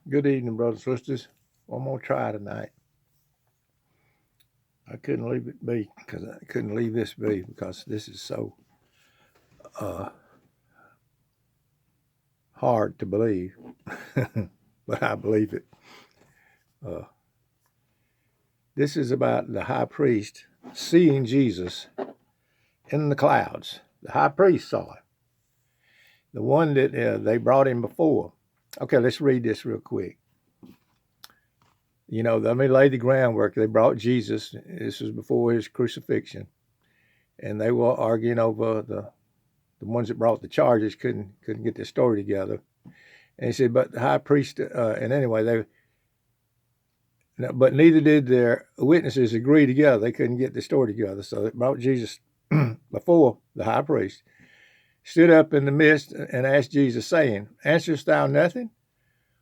Good evening, brothers and sisters. One more try tonight. I couldn't leave it be because I couldn't leave this be because this is so hard to believe, but I believe it. This is about the high priest seeing Jesus in the clouds. The high priest saw him, the one that they brought him before. Okay, let's read this real quick. Let me lay the groundwork. They brought Jesus. This was before his crucifixion, and they were arguing over the ones that brought the charges couldn't get their story together. And he said, but the high priest, and anyway, but neither did their witnesses agree together. They couldn't get the story together. So they brought Jesus before the high priest, stood up in the midst and asked Jesus, saying, answerest thou nothing?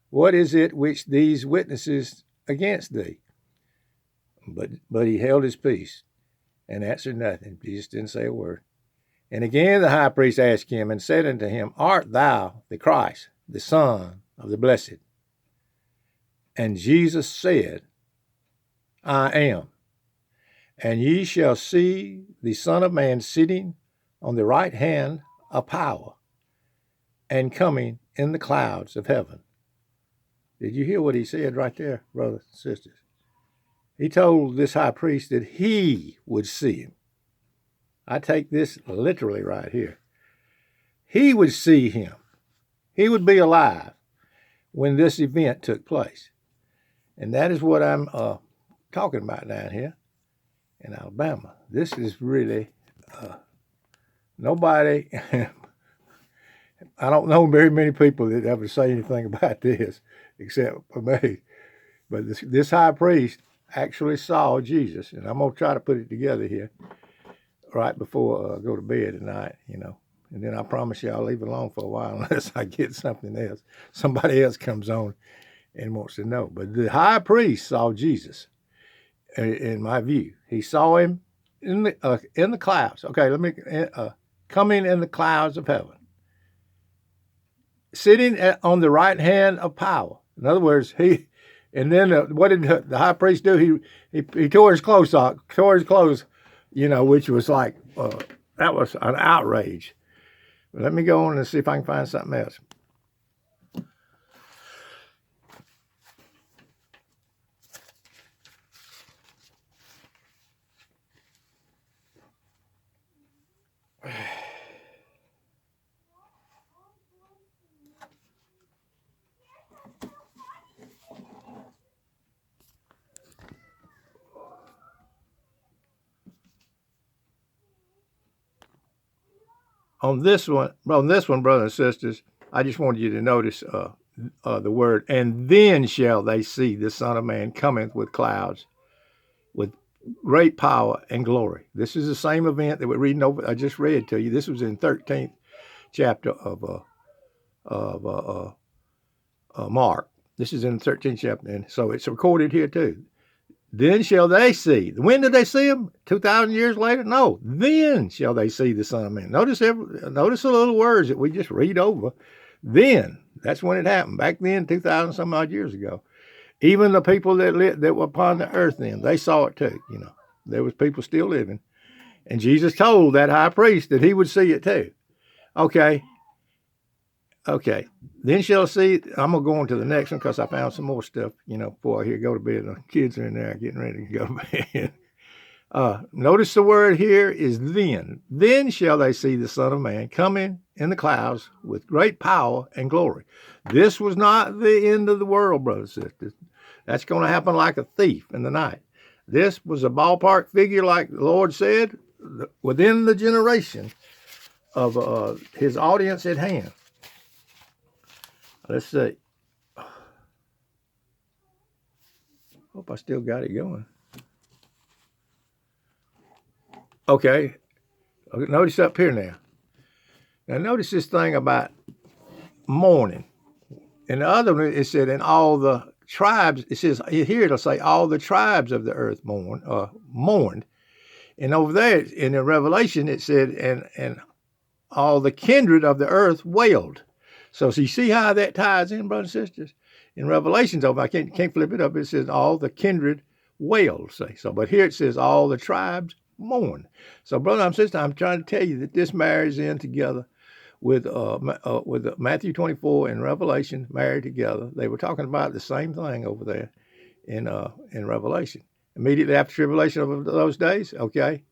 What is it which these witnesses against thee? But he held his peace and answered nothing. Jesus didn't say a word. And again the high priest asked him and said unto him, art thou the Christ, the Son of the Blessed? And Jesus said, I am. And ye shall see the Son of Man sitting on the right hand of power and coming in the clouds of heaven. Did you hear what he said right there, brothers and sisters? He told this high priest that he would see him. I take this literally right here. He would see him. He would be alive when this event took place. And that is what I'm talking about down here in Alabama. This is really nobody, I don't know very many people that ever say anything about this except for me. But this high priest actually saw Jesus. And I'm going to try to put it together here right before I go to bed tonight, And then I promise you I'll leave it alone for a while unless I get something else. Somebody else comes on and wants to know. But the high priest saw Jesus, in my view. He saw him in the clouds. Okay, coming in the clouds of heaven, sitting on the right hand of power. In other words, and then what did the high priest do? He tore his clothes off, which was like, that was an outrage. But let me go on and see if I can find something else. On this one, brothers and sisters, I just wanted you to notice the word, and then shall they see the Son of Man coming with clouds, with great power and glory. This is the same event that we're reading over. I just read to you. This was in 13th chapter of Mark. This is in the 13th chapter, and so it's recorded here too. Then shall they see. When did they see him? 2,000 years later? No. Then shall they see the Son of Man. Notice the little words that we just read over. Then. That's when it happened. Back then, 2,000 some odd years ago. Even the people that were upon the earth then, they saw it too. There was people still living. And Jesus told that high priest that he would see it too. Okay. Then shall see. I'm going to go on to the next one because I found some more stuff, before I go to bed. The kids are in there getting ready to go to bed. Notice the word here is then. Then shall they see the Son of Man coming in the clouds with great power and glory. This was not the end of the world, brothers and sisters. That's going to happen like a thief in the night. This was a ballpark figure, like the Lord said, within the generation of his audience at hand. Let's see. Hope I still got it going. Okay. Notice up here now. Now notice this thing about mourning. In the other one, it said, in all the tribes, it says here, it'll say all the tribes of the earth mourned. And over there in the Revelation, it said, and all the kindred of the earth wailed. So you see how that ties in, brothers and sisters? In Revelations, over, I can't flip it up. It says all the kindred wail, say so. But here it says all the tribes mourn. So, brother and sister, I'm trying to tell you that this marries in together with Matthew 24 and Revelation married together. They were talking about the same thing over there in Revelation. Immediately after tribulation of those days, okay.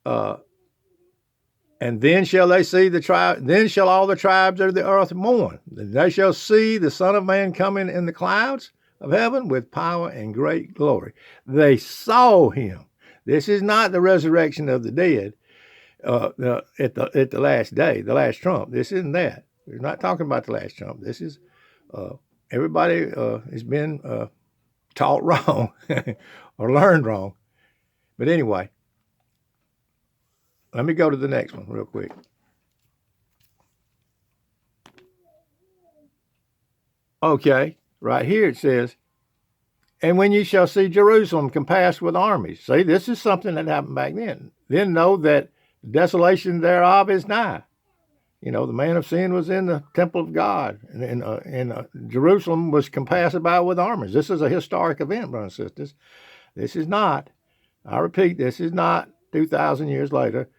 And then shall they see the tribe. Then shall all the tribes of the earth mourn. And they shall see the Son of Man coming in the clouds of heaven with power and great glory. They saw him. This is not the resurrection of the dead at the last day, the last trump. This isn't that. We're not talking about the last trump. This is everybody has been taught wrong or learned wrong. But anyway, let me go to the next one real quick. Okay, right here it says, and when you shall see Jerusalem compassed with armies. See, this is something that happened back then. Then know that the desolation thereof is nigh. You know, the man of sin was in the temple of God, and Jerusalem was compassed about with armies. This is a historic event, brothers and sisters. This is not, I repeat, this is not 2,000 years later,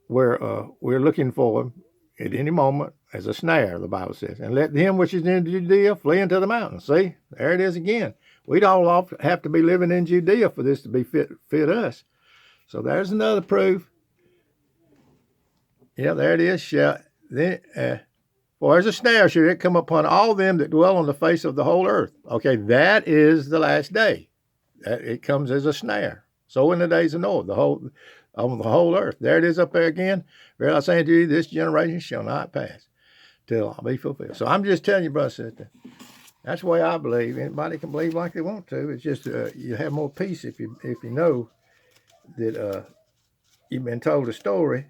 where we're looking for him at any moment as a snare, the Bible says. And let him which is in Judea flee into the mountains. See, there it is again. We don't have to be living in Judea for this to be fit us. So there's another proof. Yeah, there it is. For as a snare shall it come upon all them that dwell on the face of the whole earth. Okay, that is the last day. It comes as a snare. So in the days of Noah, on the whole earth. There it is up there again. Verily I say to you, this generation shall not pass till all be fulfilled. So I'm just telling you, brother, sister, that's the way I believe. Anybody can believe like they want to. It's just you have more peace if you know that you've been told a story.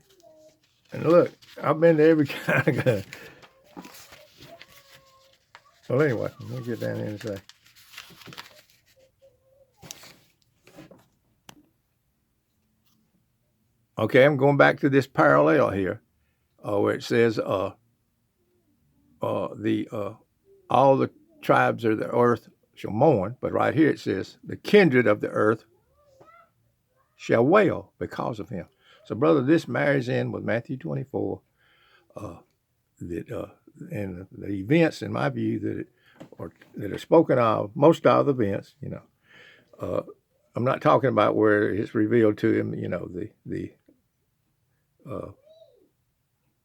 And look, I've been to every kind of. Well, anyway, let me get down here and say. Okay, I'm going back to this parallel here, where it says all the tribes of the earth shall mourn, but right here it says the kindred of the earth shall wail because of him. So, brother, this marries in with Matthew 24, and the events, in my view, that are spoken of, most of the events, you know. I'm not talking about where it's revealed to him, you know,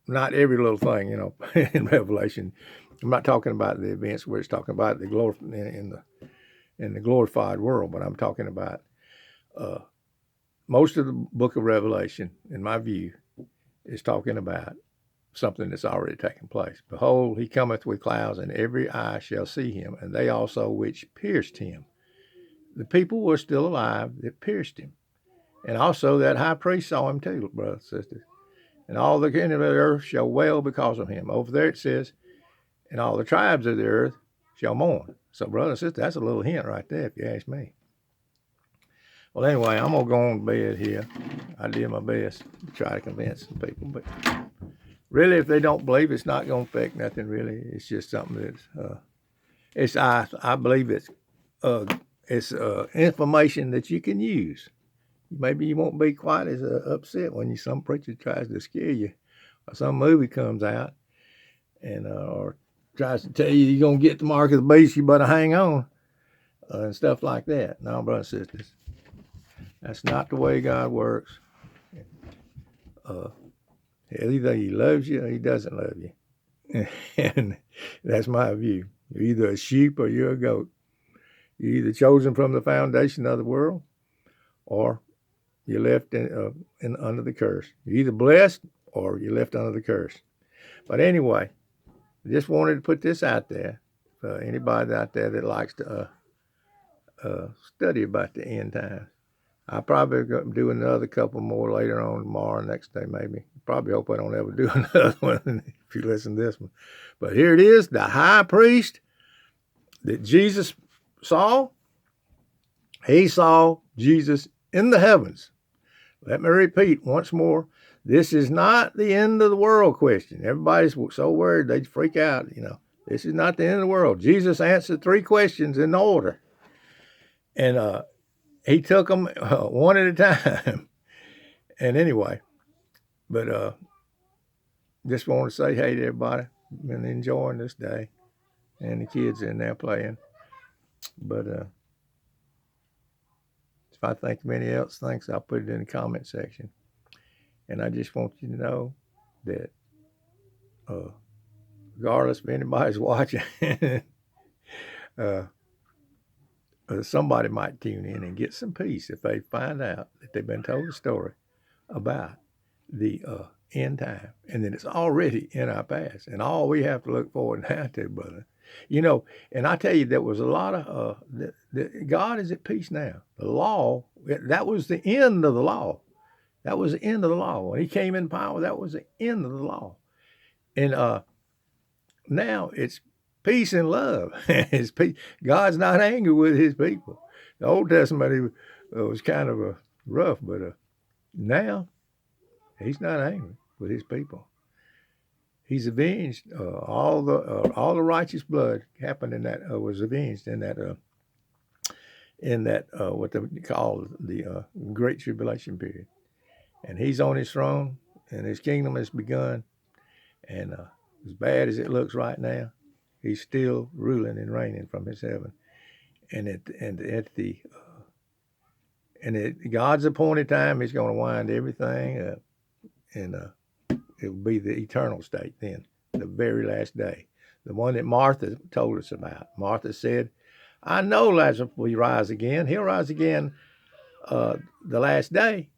not every little thing, you know, in Revelation. I'm not talking about the events where it's talking about the glory in the glorified world, but I'm talking about most of the book of Revelation, in my view, is talking about something that's already taken place. Behold, he cometh with clouds, and every eye shall see him, and they also which pierced him. The people were still alive that pierced him. And also that high priest saw him too, brothers and sisters. And all the kingdom of the earth shall wail because of him. Over there it says, and all the tribes of the earth shall mourn. So, brothers and sisters, that's a little hint right there, if you ask me. Well, anyway, I'm going to go on to bed here. I did my best to try to convince some people. But really, if they don't believe, it's not going to affect nothing, really. It's just something that's, I believe it's information that you can use. Maybe you won't be quite as upset when some preacher tries to scare you, or some movie comes out, and or tries to tell you you're going to get the mark of the beast, you better hang on, and stuff like that. No, brothers and sisters, that's not the way God works. Either he loves you or he doesn't love you. And that's my view. You're either a sheep or you're a goat. You're either chosen from the foundation of the world, or you're left under the curse. You're either blessed or you're left under the curse. But anyway, I just wanted to put this out there for anybody out there that likes to study about the end times. I'll probably do another couple more later on tomorrow, next day maybe. Probably hope I don't ever do another one if you listen to this one. But here it is, the high priest that Jesus saw. He saw Jesus in the heavens. Let me repeat once more. This is not the end of the world question. Everybody's so worried they freak out, you know. This is not the end of the world. Jesus answered 3 questions in order. And he took them one at a time. And anyway, but just want to say hey to everybody. Been enjoying this day. And the kids in there playing. But if I think of any else things, I'll put it in the comment section. And I just want you to know that regardless if anybody's watching, somebody might tune in and get some peace if they find out that they've been told a story about the end time, and that it's already in our past, and all we have to look forward now to, brother. You know, and I tell you, there was a lot of God is at peace now. The law, that was the end of the law. That was the end of the law. When he came in power, that was the end of the law. And now it's peace and love. It's peace. God's not angry with his people. The Old Testament was kind of rough, but now he's not angry with his people. He's avenged all the righteous blood happened in that was avenged in that what they call the Great Tribulation period. And he's on his throne, and his kingdom has begun. And as bad as it looks right now, he's still ruling and reigning from his heaven. And at God's appointed time, he's going to wind everything up, and it will be the eternal state then, the very last day, the one that Martha told us about. Martha said, "I know Lazarus will rise again. He'll rise again the last day."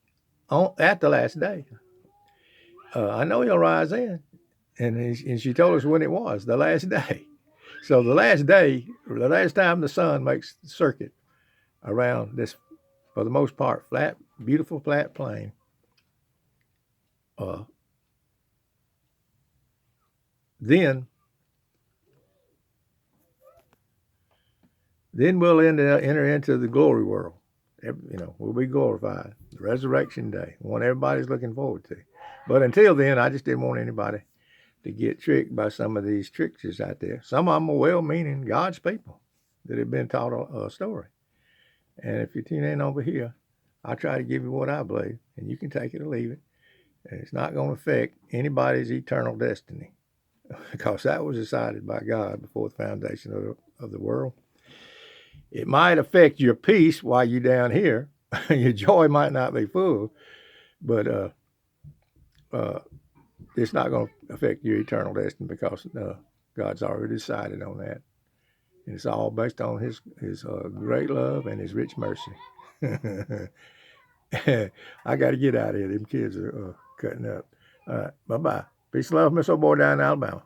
At the last day. I know he'll rise in. And she told us when it was, the last day. So the last day, the last time the sun makes the circuit around this, for the most part, flat, beautiful flat plain, then we'll enter into the glory world. We'll be glorified. The resurrection day, one everybody's looking forward to. But until then, I just didn't want anybody to get tricked by some of these tricksters out there. Some of them are well-meaning God's people that have been taught a story. And if you tune in over here, I try to give you what I believe, and you can take it or leave it. And it's not going to affect anybody's eternal destiny, because that was decided by God before the foundation of the world. It might affect your peace while you're down here. Your joy might not be full, but it's not going to affect your eternal destiny, because God's already decided on that. And it's all based on his great love and his rich mercy. I got to get out of here. Them kids are cutting up. All right, bye-bye. Peace and love, Miss Old Boy down in Alabama.